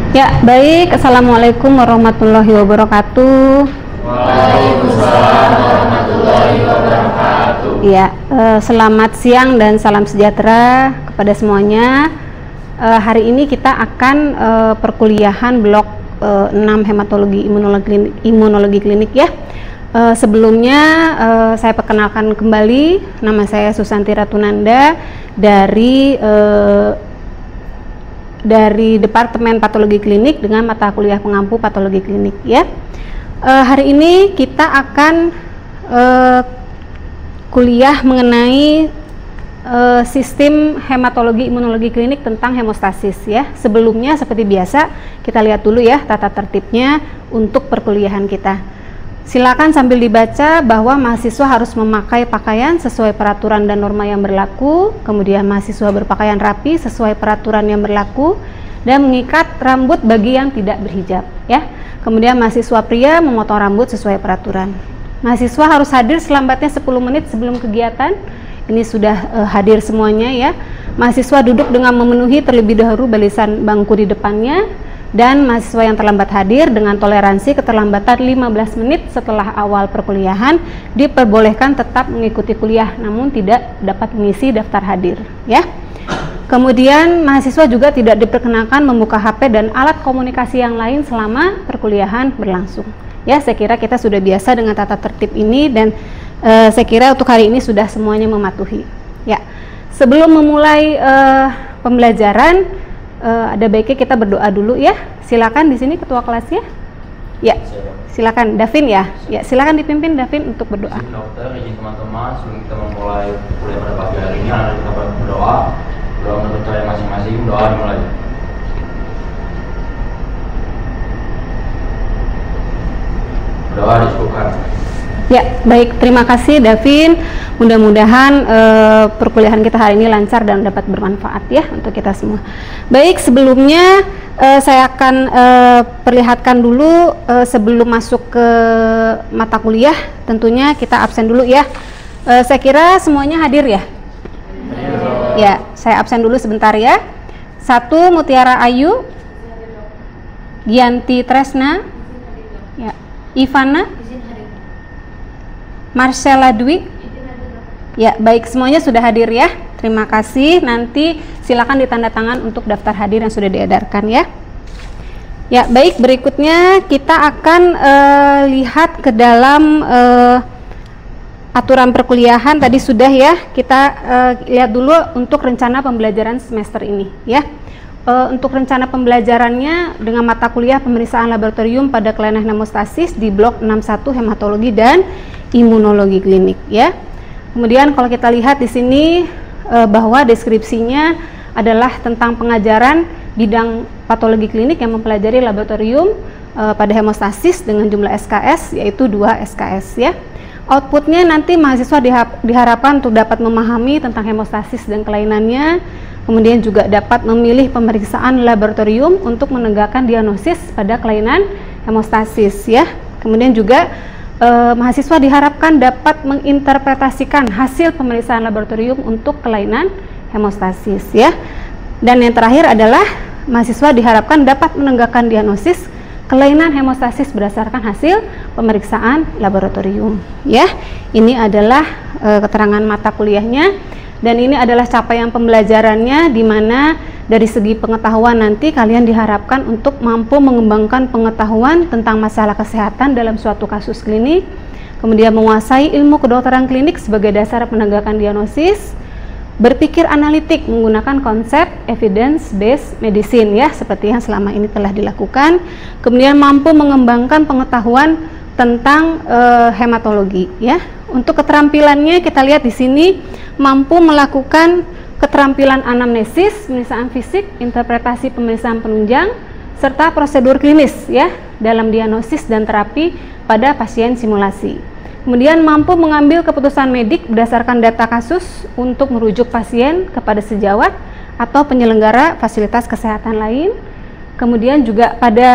Ya, baik. Assalamualaikum warahmatullahi wabarakatuh. Waalaikumsalam warahmatullahi wabarakatuh. Ya, selamat siang dan salam sejahtera kepada semuanya. Hari ini kita akan perkuliahan blok 6 hematologi imunologi klinik ya. Sebelumnya saya perkenalkan kembali, nama saya Susanti Ratunanda dari Departemen Patologi Klinik dengan mata kuliah pengampu patologi klinik ya. Hari ini kita akan kuliah mengenai sistem hematologi imunologi klinik tentang hemostasis ya. Sebelumnya seperti biasa kita lihat dulu ya tata tertibnya untuk perkuliahan kita. Silakan sambil dibaca bahwa mahasiswa harus memakai pakaian sesuai peraturan dan norma yang berlaku, kemudian mahasiswa berpakaian rapi sesuai peraturan yang berlaku, dan mengikat rambut bagi yang tidak berhijab ya. Kemudian mahasiswa pria memotong rambut sesuai peraturan. Mahasiswa harus hadir selambatnya 10 menit sebelum kegiatan. Ini sudah hadir semuanya ya. Mahasiswa duduk dengan memenuhi terlebih dahulu barisan bangku di depannya. Dan mahasiswa yang terlambat hadir dengan toleransi keterlambatan 15 menit setelah awal perkuliahan diperbolehkan tetap mengikuti kuliah namun tidak dapat mengisi daftar hadir ya. Kemudian mahasiswa juga tidak diperkenakan membuka HP dan alat komunikasi yang lain selama perkuliahan berlangsung ya. Saya kira kita sudah biasa dengan tata tertib ini dan saya kira untuk hari ini sudah semuanya mematuhi ya. Sebelum memulai pembelajaran, ada baiknya kita berdoa dulu ya. Silakan di sini ketua kelasnya. Ya, silakan Davin ya. Ya, silakan dipimpin Davin untuk berdoa. Izin dokter, izin teman-teman, sebelum kita memulai kuliah pada pagi hari ini, anak kita berdoa. Doa menurut saya masing-masing, doa dimulai. Doa disebutkan. Ya, baik, terima kasih Davin. Mudah-mudahan perkuliahan kita hari ini lancar dan dapat bermanfaat ya untuk kita semua. Baik, sebelumnya saya akan perlihatkan dulu sebelum masuk ke mata kuliah, tentunya kita absen dulu ya. Saya kira semuanya hadir ya? Ya, saya absen dulu sebentar ya. 1 Mutiara Ayu, Gianti Tresna, ya, Ivana, Marcella Dwi. Ya, baik, semuanya sudah hadir ya. Terima kasih. Nanti silakan ditanda tangan untuk daftar hadir yang sudah diedarkan ya. Ya, baik, berikutnya kita akan lihat ke dalam aturan perkuliahan. Tadi sudah ya. Kita lihat dulu untuk rencana pembelajaran semester ini ya. Untuk rencana pembelajarannya dengan mata kuliah pemeriksaan laboratorium pada kelainan hemostasis di blok 61 hematologi dan imunologi klinik ya. Kemudian kalau kita lihat di sini bahwa deskripsinya adalah tentang pengajaran bidang patologi klinik yang mempelajari laboratorium pada hemostasis dengan jumlah SKS yaitu 2 SKS ya. Outputnya nanti mahasiswa diharapkan untuk dapat memahami tentang hemostasis dan kelainannya, kemudian juga dapat memilih pemeriksaan laboratorium untuk menegakkan diagnosis pada kelainan hemostasis ya. Kemudian juga mahasiswa diharapkan dapat menginterpretasikan hasil pemeriksaan laboratorium untuk kelainan hemostasis ya. Dan yang terakhir adalah mahasiswa diharapkan dapat menegakkan diagnosis kelainan hemostasis berdasarkan hasil pemeriksaan laboratorium ya. Ini adalah keterangan mata kuliahnya dan ini adalah capaian pembelajarannya, di mana dari segi pengetahuan nanti kalian diharapkan untuk mampu mengembangkan pengetahuan tentang masalah kesehatan dalam suatu kasus klinik, kemudian menguasai ilmu kedokteran klinik sebagai dasar penegakan diagnosis, berpikir analitik menggunakan konsep evidence based medicine ya, seperti yang selama ini telah dilakukan, kemudian mampu mengembangkan pengetahuan tentang hematologi ya. Untuk keterampilannya kita lihat di sini mampu melakukan keterampilan anamnesis, pemeriksaan fisik, interpretasi pemeriksaan penunjang, serta prosedur klinis ya dalam diagnosis dan terapi pada pasien simulasi. Kemudian mampu mengambil keputusan medik berdasarkan data kasus untuk merujuk pasien kepada sejawat atau penyelenggara fasilitas kesehatan lain. Kemudian juga pada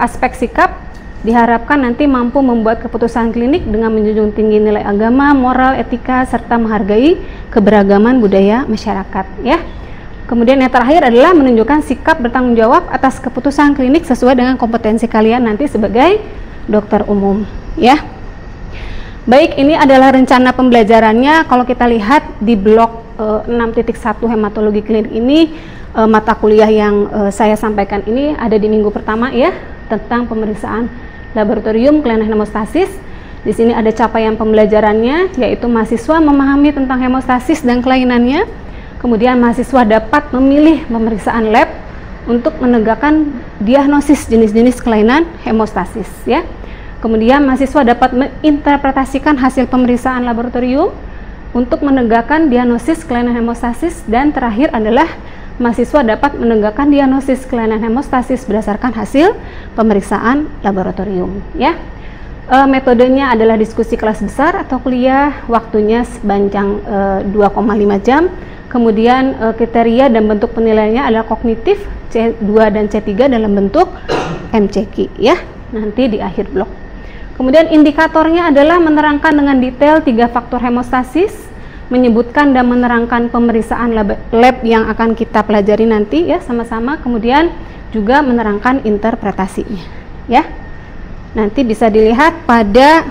aspek sikap diharapkan nanti mampu membuat keputusan klinik dengan menjunjung tinggi nilai agama, moral, etika, serta menghargai keberagaman budaya masyarakat ya. Kemudian yang terakhir adalah menunjukkan sikap bertanggung jawab atas keputusan klinik sesuai dengan kompetensi kalian nanti sebagai dokter umum, ya. Baik, ini adalah rencana pembelajarannya. Kalau kita lihat di blok 6.1 hematologi klinik ini, mata kuliah yang saya sampaikan ini ada di minggu pertama ya, tentang pemeriksaan laboratorium kelainan hemostasis. Di sini ada capaian pembelajarannya, yaitu mahasiswa memahami tentang hemostasis dan kelainannya. Kemudian mahasiswa dapat memilih pemeriksaan lab untuk menegakkan diagnosis jenis-jenis kelainan hemostasis, ya. Kemudian mahasiswa dapat menginterpretasikan hasil pemeriksaan laboratorium untuk menegakkan diagnosis kelainan hemostasis, dan terakhir adalah mahasiswa dapat menegakkan diagnosis kelainan hemostasis berdasarkan hasil pemeriksaan laboratorium, ya. Metodenya adalah diskusi kelas besar atau kuliah, waktunya sepanjang 2,5 jam. Kemudian kriteria dan bentuk penilaiannya adalah kognitif C2 dan C3 dalam bentuk MCQ, ya, nanti di akhir blok. Kemudian indikatornya adalah menerangkan dengan detail 3 faktor hemostasis, menyebutkan dan menerangkan pemeriksaan lab yang akan kita pelajari nanti ya sama-sama, kemudian juga menerangkan interpretasinya, ya. Nanti bisa dilihat pada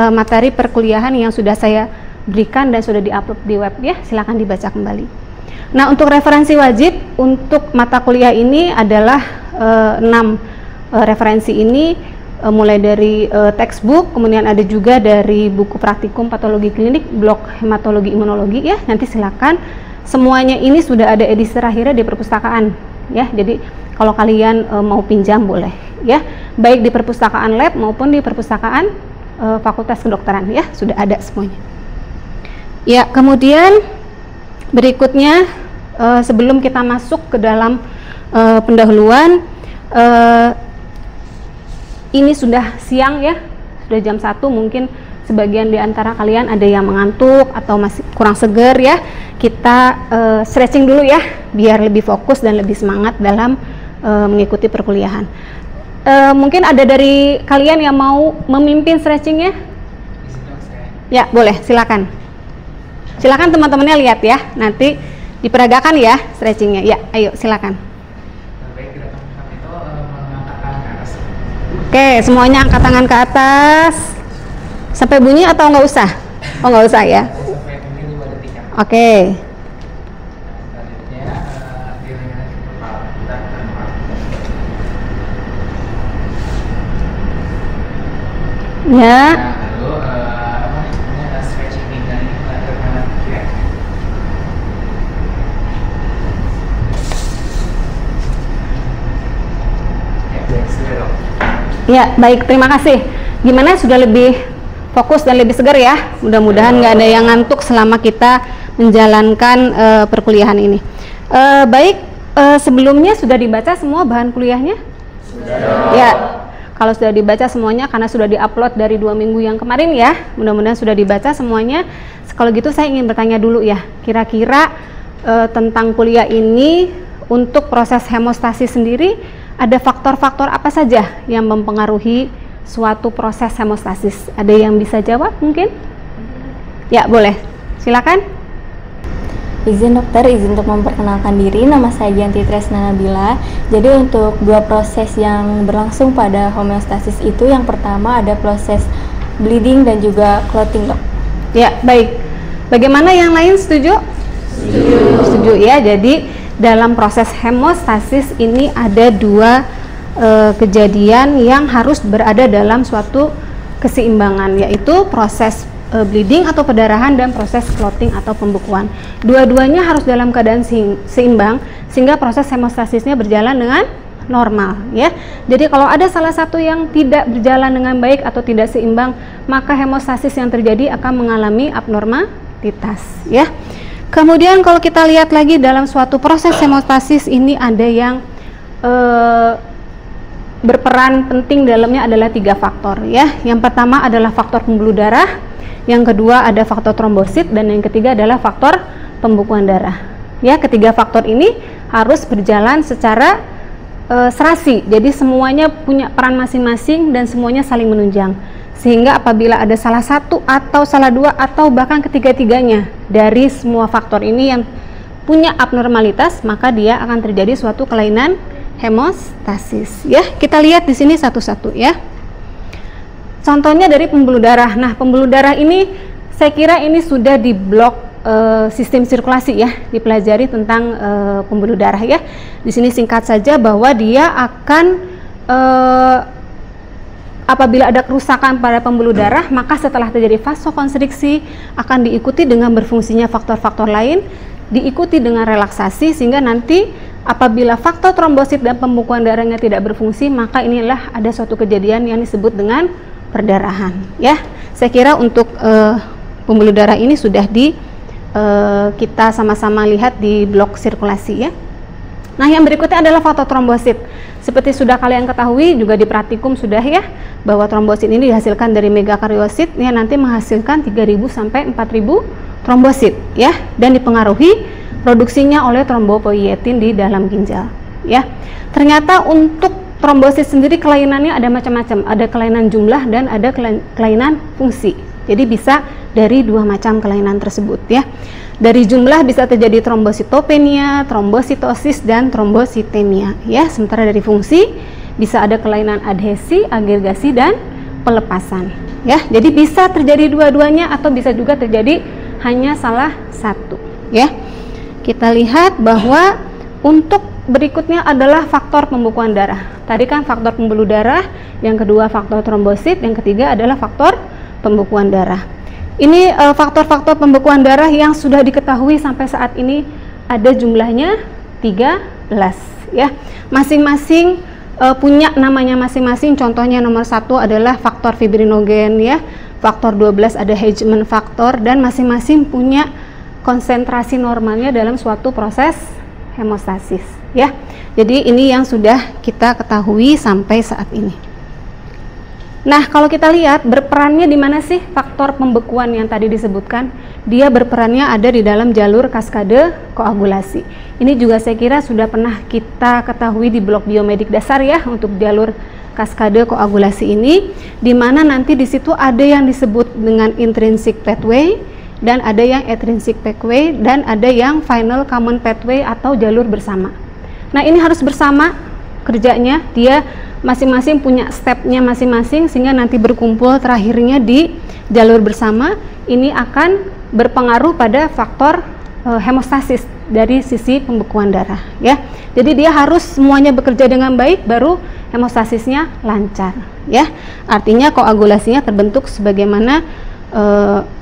materi perkuliahan yang sudah saya berikan dan sudah diupload di web, ya, silakan dibaca kembali. Nah, untuk referensi wajib untuk mata kuliah ini adalah 6 referensi ini, mulai dari textbook, kemudian ada juga dari buku praktikum patologi klinik blok hematologi imunologi, ya. Nanti silakan, semuanya ini sudah ada edisi terakhirnya di perpustakaan, ya. Jadi kalau kalian mau pinjam boleh, ya, baik di perpustakaan lab maupun di perpustakaan fakultas kedokteran, ya, sudah ada semuanya. Ya, kemudian berikutnya sebelum kita masuk ke dalam pendahuluan, ini sudah siang ya, sudah jam 1, mungkin sebagian di antara kalian ada yang mengantuk atau masih kurang seger ya. Kita stretching dulu ya, biar lebih fokus dan lebih semangat dalam mengikuti perkuliahan. Mungkin ada dari kalian yang mau memimpin stretchingnya? Ya, boleh, silakan. Silakan teman-temannya lihat ya, nanti diperagakan ya stretchingnya. Ya, ayo silakan. Oke, semuanya angkat tangan ke atas. Sampai bunyi atau nggak usah? Oh, nggak usah ya. Oke. Ya. Ya, baik, terima kasih. Gimana, sudah lebih fokus dan lebih segar ya? Mudah-mudahan nggak ada yang ngantuk selama kita menjalankan perkuliahan ini. Baik, sebelumnya sudah dibaca semua bahan kuliahnya? Sudah. Ya, kalau sudah dibaca semuanya, karena sudah diupload dari 2 minggu yang kemarin ya, mudah-mudahan sudah dibaca semuanya. Kalau gitu saya ingin bertanya dulu ya, kira-kira tentang kuliah ini untuk proses hemostasis sendiri, ada faktor-faktor apa saja yang mempengaruhi suatu proses hemostasis? Ada yang bisa jawab mungkin? Ya, boleh. Silakan. Izin dokter, izin untuk memperkenalkan diri. Nama saya Gianti Tresna Nabila. Jadi untuk 2 proses yang berlangsung pada homeostasis itu, yang pertama ada proses bleeding dan juga clotting, dok. Ya, baik. Bagaimana yang lain, setuju? Setuju. Setuju ya. Jadi dalam proses hemostasis ini ada 2 kejadian yang harus berada dalam suatu keseimbangan, yaitu proses bleeding atau perdarahan dan proses clotting atau pembekuan. Dua-duanya harus dalam keadaan seimbang sehingga proses hemostasisnya berjalan dengan normal ya. Jadi kalau ada salah satu yang tidak berjalan dengan baik atau tidak seimbang, maka hemostasis yang terjadi akan mengalami abnormalitas ya. Kemudian kalau kita lihat lagi dalam suatu proses hemostasis ini ada yang berperan penting dalamnya adalah 3 faktor ya. Yang pertama adalah faktor pembuluh darah, yang kedua ada faktor trombosit, dan yang ketiga adalah faktor pembekuan darah. Ya, ketiga faktor ini harus berjalan secara serasi. Jadi semuanya punya peran masing-masing dan semuanya saling menunjang. Sehingga apabila ada salah satu atau salah 2 atau bahkan ketiga-tiganya dari semua faktor ini yang punya abnormalitas, maka dia akan terjadi suatu kelainan hemostasis. Ya, kita lihat di sini satu-satu ya. Contohnya dari pembuluh darah. Nah, pembuluh darah ini saya kira ini sudah di blok sistem sirkulasi ya, dipelajari tentang pembuluh darah ya. Di sini singkat saja bahwa dia akan apabila ada kerusakan pada pembuluh darah, maka setelah terjadi vasokonstriksi akan diikuti dengan berfungsinya faktor-faktor lain, diikuti dengan relaksasi, sehingga nanti apabila faktor trombosit dan pembekuan darahnya tidak berfungsi, maka inilah ada suatu kejadian yang disebut dengan perdarahan ya. Saya kira untuk pembuluh darah ini sudah kita sama-sama lihat di blok sirkulasi ya. Nah, yang berikutnya adalah faktor trombosit. Seperti sudah kalian ketahui, juga di praktikum sudah ya, bahwa trombosit ini dihasilkan dari megakariosit yang nanti menghasilkan 3.000 sampai 4.000 trombosit ya, dan dipengaruhi produksinya oleh trombopoietin di dalam ginjal ya. Ternyata untuk trombosit sendiri kelainannya ada macam-macam, ada kelainan jumlah dan ada kelainan fungsi. Jadi bisa dari dua macam kelainan tersebut ya. Dari jumlah bisa terjadi trombositopenia, trombositosis, dan trombositemia ya. Sementara dari fungsi bisa ada kelainan adhesi, agregasi, dan pelepasan ya. Jadi bisa terjadi dua-duanya atau bisa juga terjadi hanya salah satu ya. Kita lihat bahwa untuk berikutnya adalah faktor pembekuan darah. Tadi kan faktor pembuluh darah, yang kedua faktor trombosit, yang ketiga adalah faktor pembekuan darah. Ini faktor-faktor pembekuan darah yang sudah diketahui sampai saat ini ada jumlahnya 13 ya. Masing-masing punya namanya masing-masing. Contohnya nomor 1 adalah faktor fibrinogen ya. Faktor 12 ada Hegeman faktor, dan masing-masing punya konsentrasi normalnya dalam suatu proses hemostasis ya. Jadi ini yang sudah kita ketahui sampai saat ini. Nah, kalau kita lihat berperannya di mana sih faktor pembekuan yang tadi disebutkan? Dia berperannya ada di dalam jalur kaskade koagulasi. Ini juga saya kira sudah pernah kita ketahui di blok biomedik dasar ya, untuk jalur kaskade koagulasi ini, di mana nanti di situ ada yang disebut dengan intrinsic pathway dan ada yang extrinsic pathway dan ada yang final common pathway atau jalur bersama. Nah, ini harus bersama kerjanya, dia masing-masing punya stepnya masing-masing, sehingga nanti berkumpul terakhirnya di jalur bersama. Ini akan berpengaruh pada faktor hemostasis dari sisi pembekuan darah ya. Jadi dia harus semuanya bekerja dengan baik, baru hemostasisnya lancar ya. Artinya koagulasinya terbentuk sebagaimana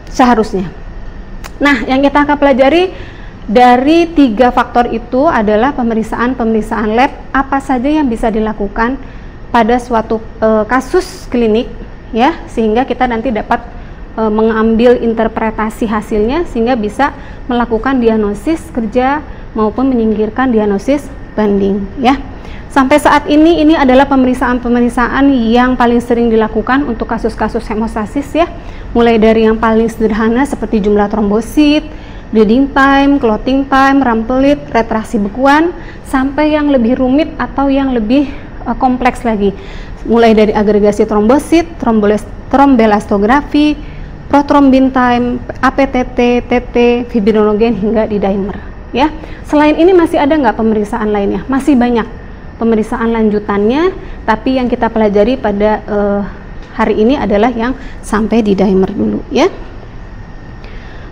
seharusnya. Nah, yang kita akan pelajari dari 3 faktor itu adalah pemeriksaan lab apa saja yang bisa dilakukan pada suatu kasus klinik ya, sehingga kita nanti dapat mengambil interpretasi hasilnya, sehingga bisa melakukan diagnosis kerja maupun menyingkirkan diagnosis banding ya. Sampai saat ini adalah pemeriksaan yang paling sering dilakukan untuk kasus-kasus hemostasis ya, mulai dari yang paling sederhana seperti jumlah trombosit, bleeding time, clotting time, rampelit, retraksi bekuan, sampai yang lebih rumit atau yang lebih kompleks lagi, mulai dari agregasi trombosit, trombelastografi, prothrombin time, APTT, TT, fibrinogen, hingga D-dimer ya. Selain ini masih ada nggak pemeriksaan lainnya? Masih banyak pemeriksaan lanjutannya, tapi yang kita pelajari pada hari ini adalah yang sampai D-dimer dulu ya.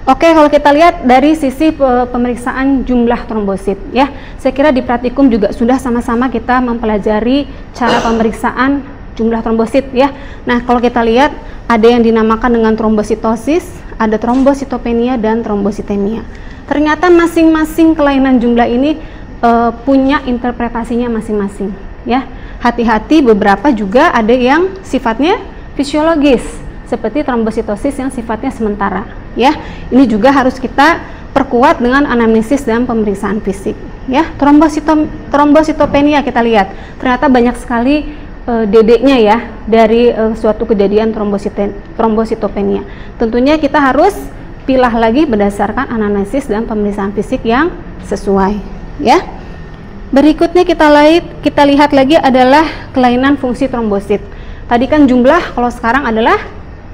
Oke, kalau kita lihat dari sisi pemeriksaan jumlah trombosit ya, saya kira di praktikum juga sudah sama-sama kita mempelajari cara pemeriksaan jumlah trombosit ya. Nah, kalau kita lihat ada yang dinamakan dengan trombositosis, ada trombositopenia dan trombositemia. Ternyata masing-masing kelainan jumlah ini punya interpretasinya masing-masing ya. Hati-hati, beberapa juga ada yang sifatnya fisiologis, seperti trombositosis yang sifatnya sementara ya. Ini juga harus kita perkuat dengan anamnesis dan pemeriksaan fisik ya. Trombositopenia kita lihat ternyata banyak sekali dedeknya ya dari suatu kejadian trombositopenia. Tentunya kita harus pilah lagi berdasarkan anamnesis dan pemeriksaan fisik yang sesuai ya. Berikutnya kita lihat lagi adalah kelainan fungsi trombosit. Tadi kan jumlah, kalau sekarang adalah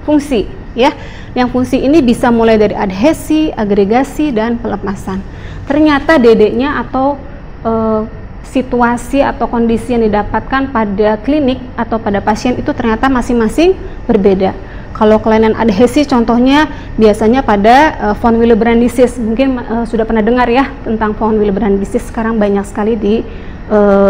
fungsi ya. Yang fungsi ini bisa mulai dari adhesi, agregasi, dan pelepasan. ternyata dedeknya atau situasi atau kondisi yang didapatkan pada klinik atau pada pasien itu ternyata masing-masing berbeda. Kalau kelainan adhesi contohnya biasanya pada von Willebrand disease, mungkin sudah pernah dengar ya tentang von Willebrand disease, sekarang banyak sekali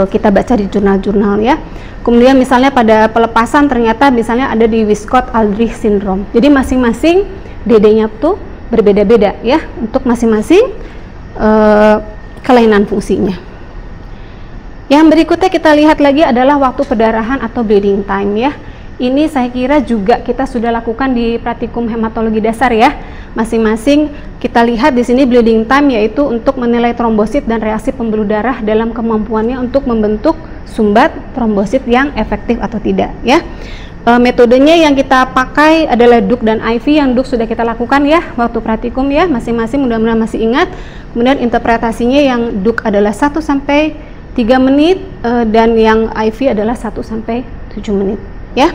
kita baca di jurnal-jurnal ya. Kemudian misalnya pada pelepasan ternyata misalnya ada di Wiskott-Aldrich syndrome. Jadi masing-masing DD-nya tuh berbeda-beda ya untuk masing-masing kelainan fungsinya. Yang berikutnya kita lihat lagi adalah waktu perdarahan atau bleeding time ya. Ini saya kira juga kita sudah lakukan di praktikum hematologi dasar ya. Masing-masing kita lihat di sini bleeding time yaitu untuk menilai trombosit dan reaksi pembuluh darah dalam kemampuannya untuk membentuk sumbat trombosit yang efektif atau tidak ya. Metodenya yang kita pakai adalah DUC dan IV. Yang DUC sudah kita lakukan ya waktu praktikum ya, masing-masing mudah-mudahan masih ingat. Kemudian interpretasinya yang DUC adalah 1 sampai 3 menit dan yang IV adalah 1 sampai 7 menit ya.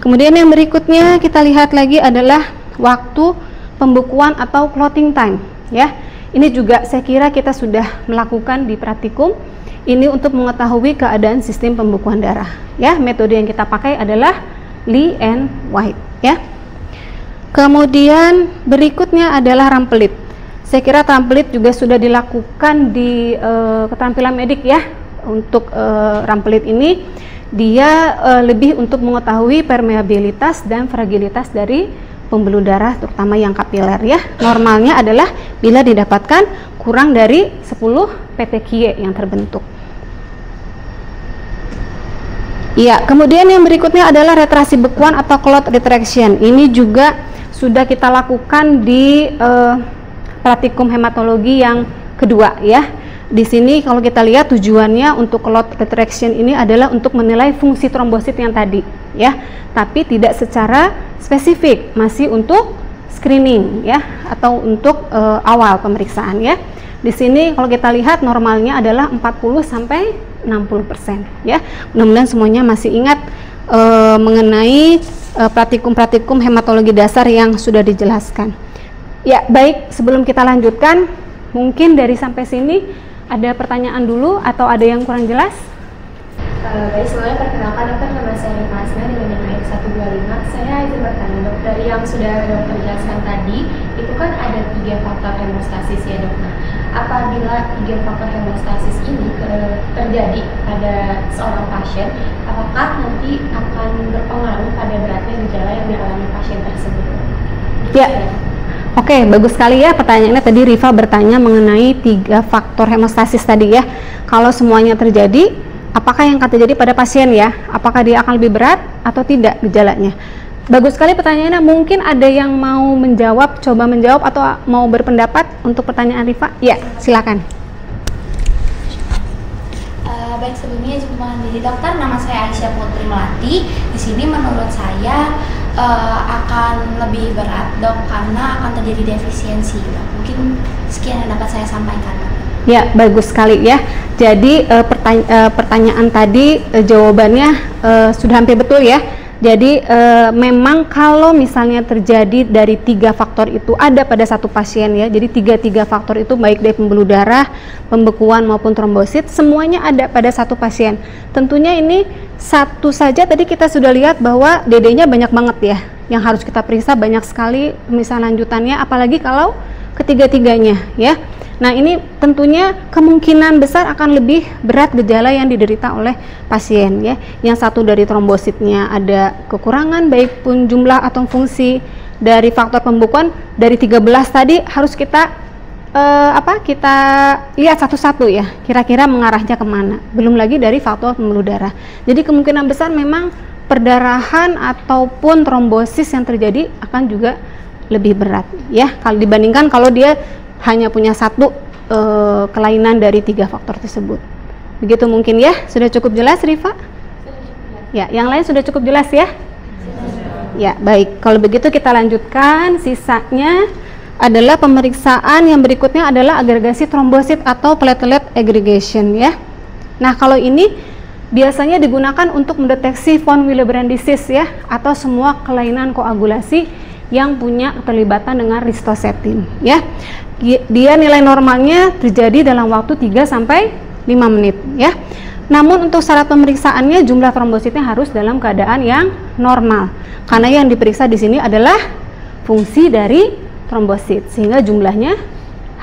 Kemudian yang berikutnya kita lihat lagi adalah waktu pembekuan atau clotting time ya. Ini juga saya kira kita sudah melakukan di praktikum. Ini untuk mengetahui keadaan sistem pembekuan darah ya. Metode yang kita pakai adalah Lee and White ya. Kemudian berikutnya adalah Rampelit. Saya kira Rampelit juga sudah dilakukan di keterampilan medik ya. Untuk Rampelit ini dia lebih untuk mengetahui permeabilitas dan fragilitas dari pembuluh darah terutama yang kapiler ya. Normalnya adalah bila didapatkan kurang dari 10 petekie yang terbentuk. Ya, kemudian yang berikutnya adalah retraksi bekuan atau clot retraction. Ini juga sudah kita lakukan di praktikum hematologi yang kedua ya. Di sini kalau kita lihat tujuannya untuk clot retraction ini adalah untuk menilai fungsi trombosit yang tadi ya, tapi tidak secara spesifik, masih untuk screening ya atau untuk awal pemeriksaan ya. Di sini kalau kita lihat normalnya adalah 40 sampai 60% ya. Mudah-mudahan semuanya masih ingat mengenai praktikum-praktikum hematologi dasar yang sudah dijelaskan. Ya, baik, sebelum kita lanjutkan, mungkin dari sampai sini ada pertanyaan dulu atau ada yang kurang jelas? Baik, semuanya perkenalkan, dokter, nama saya Rika Asna dengan NIM 125. Saya izin bertanya, dok, dari yang sudah dokter jelaskan tadi, itu kan ada 3 faktor hemostasis ya, dok. Nah, apabila 3 faktor hemostasis ini terjadi pada seorang pasien, apakah nanti akan berpengaruh pada beratnya gejala yang dialami pasien tersebut? Ya. Oke, bagus sekali ya pertanyaannya. Tadi Riva bertanya mengenai 3 faktor hemostasis tadi ya. Kalau semuanya terjadi, apakah yang akan terjadi pada pasien ya? Apakah dia akan lebih berat atau tidak gejalanya? Bagus sekali pertanyaannya. Mungkin ada yang mau menjawab, coba menjawab atau mau berpendapat untuk pertanyaan Riva? Ya, silakan. Baik, sebelumnya jumpa diri dokter, nama saya Aisyah Putri Melati. Di sini menurut saya akan lebih berat, dok, karena akan terjadi defisiensi, dok. Mungkin sekian yang dapat saya sampaikan, dok. Ya, bagus sekali ya. Jadi pertanyaan tadi jawabannya sudah hampir betul ya. Jadi memang kalau misalnya terjadi dari 3 faktor itu ada pada satu pasien ya. Jadi 3 faktor itu baik dari pembuluh darah, pembekuan maupun trombosit, semuanya ada pada satu pasien. Tentunya ini satu saja tadi kita sudah lihat bahwa DD-nya banyak banget ya. Yang harus kita periksa banyak sekali misal lanjutannya, apalagi kalau ketiga-tiganya ya. Nah, ini tentunya kemungkinan besar akan lebih berat gejala yang diderita oleh pasien ya. Yang satu dari trombositnya ada kekurangan baik pun jumlah atau fungsi. Dari faktor pembekuan dari 13 tadi harus kita kita lihat satu-satu ya, kira-kira mengarahnya kemana. Belum lagi dari faktor pembuluh darah. Jadi kemungkinan besar memang perdarahan ataupun trombosis yang terjadi akan juga lebih berat ya kalau dibandingkan kalau dia hanya punya satu kelainan dari 3 faktor tersebut. Begitu mungkin ya. Sudah cukup jelas, Riva? Ya, yang lain sudah cukup jelas ya? Ya, baik. Kalau begitu kita lanjutkan. Sisanya adalah pemeriksaan yang berikutnya adalah agregasi trombosit atau platelet aggregation ya. Nah, kalau ini biasanya digunakan untuk mendeteksi von Willebrand disease ya, atau semua kelainan koagulasi yang punya keterlibatan dengan ristosetin ya. Dia nilai normalnya terjadi dalam waktu 3 sampai 5 menit ya. Namun untuk syarat pemeriksaannya jumlah trombositnya harus dalam keadaan yang normal. Karena yang diperiksa di sini adalah fungsi dari trombosit sehingga jumlahnya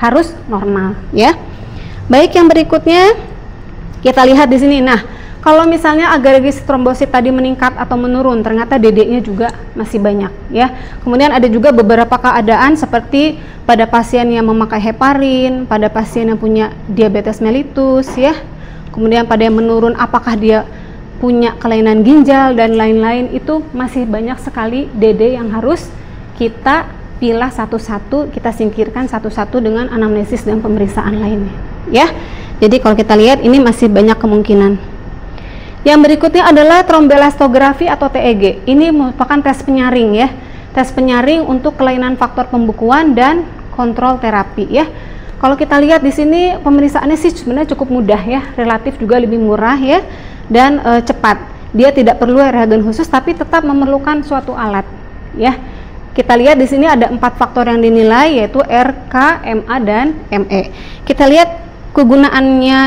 harus normal ya. Baik, yang berikutnya kita lihat di sini. Nah, kalau misalnya agregasi trombosit tadi meningkat atau menurun, ternyata DD-nya juga masih banyak ya. Kemudian ada juga beberapa keadaan seperti pada pasien yang memakai heparin, pada pasien yang punya diabetes mellitus ya. Kemudian pada yang menurun apakah dia punya kelainan ginjal dan lain-lain, itu masih banyak sekali DD yang harus kita pilah satu-satu, kita singkirkan satu-satu dengan anamnesis dan pemeriksaan lainnya ya. Jadi kalau kita lihat ini masih banyak kemungkinan. Yang berikutnya adalah trombelastografi atau TEG. Ini merupakan tes penyaring ya. Tes penyaring untuk kelainan faktor pembekuan dan kontrol terapi ya. Kalau kita lihat di sini pemeriksaannya sih sebenarnya cukup mudah ya, relatif juga lebih murah ya, dan cepat. Dia tidak perlu reagen khusus tapi tetap memerlukan suatu alat ya. Kita lihat di sini ada 4 faktor yang dinilai, yaitu R, K, MA dan ME. Kita lihat kegunaannya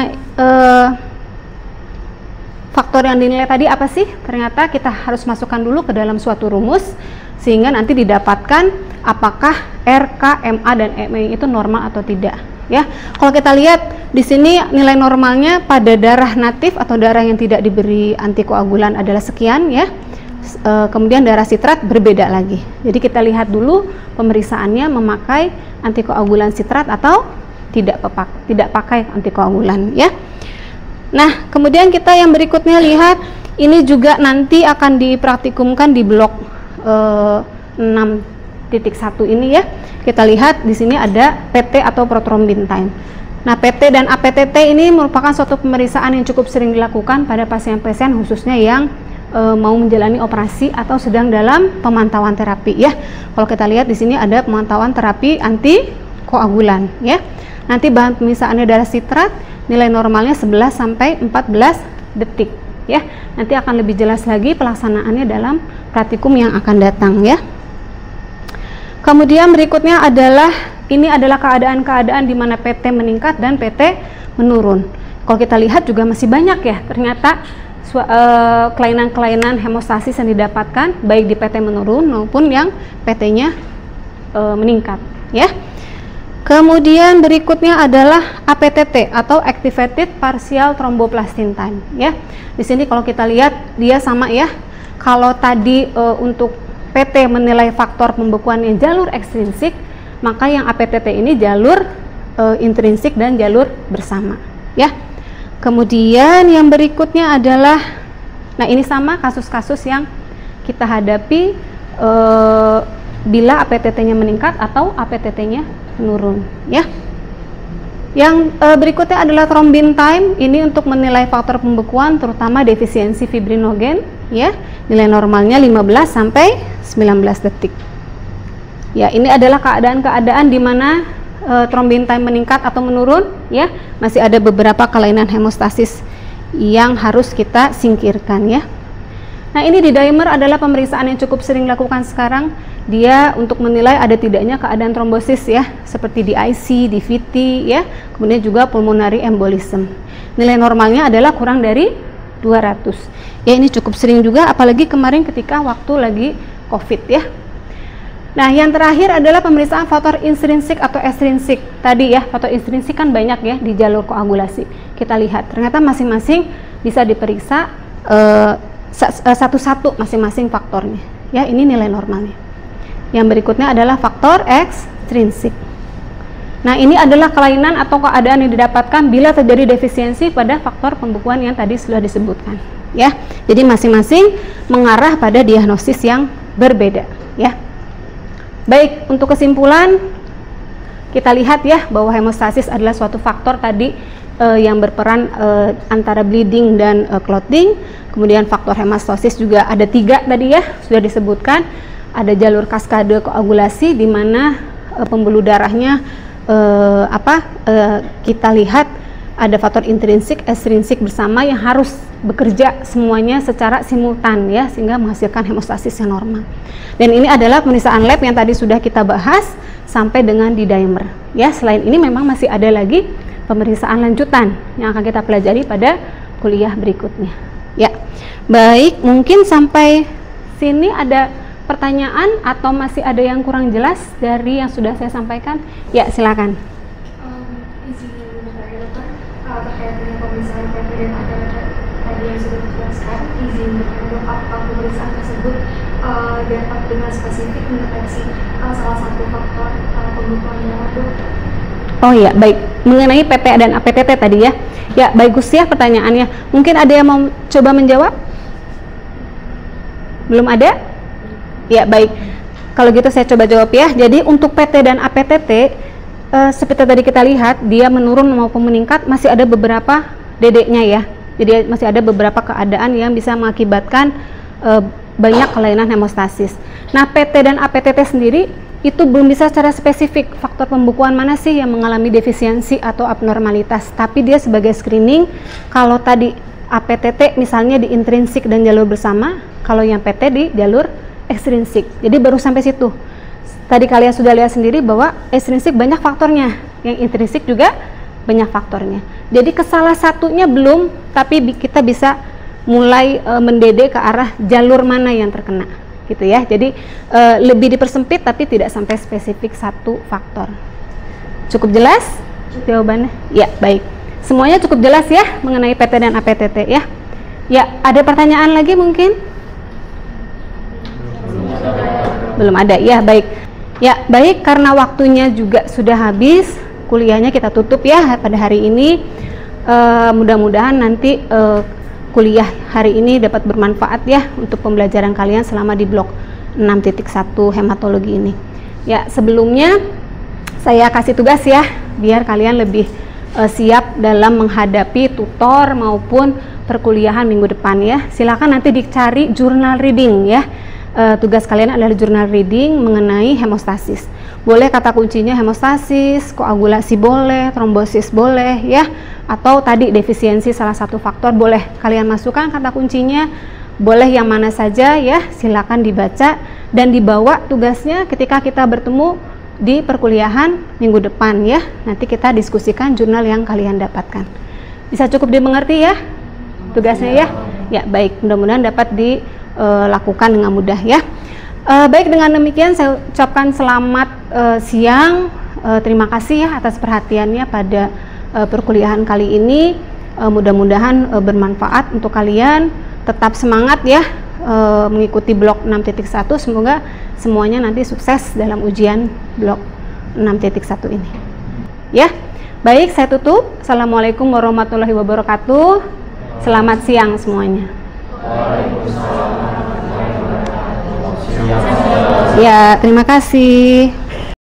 faktor yang dinilai tadi apa sih? Ternyata kita harus masukkan dulu ke dalam suatu rumus sehingga nanti didapatkan apakah R, K, MA dan ME itu normal atau tidak ya. Kalau kita lihat di sini nilai normalnya pada darah natif atau darah yang tidak diberi antikoagulan adalah sekian ya. Kemudian darah sitrat berbeda lagi. Jadi kita lihat dulu pemeriksaannya memakai antikoagulan sitrat atau tidak pakai antikoagulan ya. Nah, kemudian kita yang berikutnya lihat ini juga nanti akan dipraktikumkan di blok 6.1 ini ya. Kita lihat di sini ada PT atau prothrombin time. Nah, PT dan APTT ini merupakan suatu pemeriksaan yang cukup sering dilakukan pada pasien-pasien khususnya yang mau menjalani operasi atau sedang dalam pemantauan terapi ya. Kalau kita lihat di sini ada pemantauan terapi antikoagulan ya. Nanti bahan pemeriksaannya darah sitrat, nilai normalnya 11 sampai 14 detik ya. Nanti akan lebih jelas lagi pelaksanaannya dalam praktikum yang akan datang ya. Kemudian berikutnya adalah ini adalah keadaan-keadaan di mana PT meningkat dan PT menurun. Kalau kita lihat juga masih banyak ya, ternyata kelainan-kelainan hemostasis yang didapatkan baik di PT menurun maupun yang PT-nya meningkat ya. Kemudian berikutnya adalah APTT atau Activated Partial Thromboplastin Time ya. Di sini kalau kita lihat dia sama ya. Kalau tadi untuk PT menilai faktor pembekuannya jalur ekstrinsik, maka yang APTT ini jalur intrinsik dan jalur bersama ya. Kemudian yang berikutnya adalah, nah ini sama kasus-kasus yang kita hadapi bila APTT-nya meningkat atau APTT-nya menurun ya. Yang berikutnya adalah thrombin time, ini untuk menilai faktor pembekuan terutama defisiensi fibrinogen ya. Nilai normalnya 15 sampai 19 detik. Ya, ini adalah keadaan-keadaan di mana thrombin time meningkat atau menurun ya. Masih ada beberapa kelainan hemostasis yang harus kita singkirkan ya. Nah, ini di dimer adalah pemeriksaan yang cukup sering dilakukan sekarang. Dia untuk menilai ada tidaknya keadaan trombosis ya, seperti di IC, di VT ya. Kemudian juga pulmonary embolism. Nilai normalnya adalah kurang dari 200. Ya, ini cukup sering juga apalagi kemarin ketika waktu lagi COVID ya. Nah, yang terakhir adalah pemeriksaan faktor intrinsik atau ekstrinsik. Tadi ya, faktor intrinsik kan banyak ya di jalur koagulasi. Kita lihat, ternyata masing-masing bisa diperiksa satu-satu masing-masing faktornya. Ya, ini nilai normalnya. Yang berikutnya adalah faktor ekstrinsik. Nah, ini adalah kelainan atau keadaan yang didapatkan bila terjadi defisiensi pada faktor pembekuan yang tadi sudah disebutkan. Ya, jadi masing-masing mengarah pada diagnosis yang berbeda. Ya. Baik, untuk kesimpulan kita lihat ya bahwa hemostasis adalah suatu faktor tadi yang berperan antara bleeding dan clotting. Kemudian faktor hemostasis juga ada 3 tadi ya, sudah disebutkan. Ada jalur kaskade koagulasi di mana pembuluh darahnya kita lihat ada faktor intrinsik, ekstrinsik bersama yang harus bekerja semuanya secara simultan ya, sehingga menghasilkan hemostasis yang normal. Dan ini adalah pemeriksaan lab yang tadi sudah kita bahas sampai dengan di dimer ya. Selain ini memang masih ada lagi pemeriksaan lanjutan yang akan kita pelajari pada kuliah berikutnya ya. Baik, mungkin sampai sini ada pertanyaan atau masih ada yang kurang jelas dari yang sudah saya sampaikan? Ya, silakan. Izin bertanya dokter, terkait dengan pemeriksaan PT dan APTT tadi yang sudah dijelaskan, izin bertanya apakah pemeriksaan tersebut dapat dengan spesifik mendeteksi salah satu faktor pembukaan darah dok? Oh iya, baik. Mengenai PT dan APTT tadi ya. Ya, baik Gus ya pertanyaannya. Mungkin ada yang mau coba menjawab? Belum ada? Ya, baik. Kalau gitu saya coba jawab ya. Jadi untuk PT dan APTT seperti tadi kita lihat, dia menurun maupun meningkat, masih ada beberapa dedeknya ya. Jadi masih ada beberapa keadaan yang bisa mengakibatkan banyak kelainan hemostasis. Nah, PT dan APTT sendiri itu belum bisa secara spesifik faktor pembukuan mana sih yang mengalami defisiensi atau abnormalitas, tapi dia sebagai screening. Kalau tadi APTT misalnya di intrinsik dan jalur bersama, kalau yang PT di jalur ekstrinsik. Jadi baru sampai situ. Tadi kalian sudah lihat sendiri bahwa ekstrinsik banyak faktornya, yang intrinsik juga banyak faktornya. Jadi ke salah satunya belum, tapi kita bisa mulai mendede ke arah jalur mana yang terkena gitu ya. Jadi lebih dipersempit tapi tidak sampai spesifik satu faktor. Cukup jelas jawabannya? Ya, baik. Semuanya cukup jelas ya mengenai PT dan APTT ya. Ya, ada pertanyaan lagi mungkin? Belum ada. Ya, baik. Ya, baik, karena waktunya juga sudah habis, kuliahnya kita tutup ya pada hari ini. Mudah-mudahan nanti kuliah hari ini dapat bermanfaat ya untuk pembelajaran kalian selama di blok 6.1 hematologi ini. Ya, sebelumnya saya kasih tugas ya biar kalian lebih siap dalam menghadapi tutor maupun perkuliahan minggu depan ya. Silakan nanti dicari jurnal reading ya. Tugas kalian adalah jurnal reading mengenai hemostasis. Boleh kata kuncinya hemostasis, koagulasi boleh, trombosis boleh ya, atau tadi defisiensi salah satu faktor boleh kalian masukkan kata kuncinya, boleh yang mana saja ya, silakan dibaca dan dibawa tugasnya ketika kita bertemu di perkuliahan minggu depan ya. Nanti kita diskusikan jurnal yang kalian dapatkan. Bisa cukup dimengerti ya tugasnya ya? Ya, baik, mudah-mudahan dapat dilakukan dengan mudah ya. Baik, dengan demikian saya ucapkan selamat siang. Terima kasih ya atas perhatiannya pada perkuliahan kali ini. Mudah-mudahan bermanfaat untuk kalian. Tetap semangat ya mengikuti blok 6.1. Semoga semuanya nanti sukses dalam ujian blok 6.1 ini. Ya, baik, saya tutup. Assalamualaikum warahmatullahi wabarakatuh. Selamat siang semuanya. Ya, terima kasih.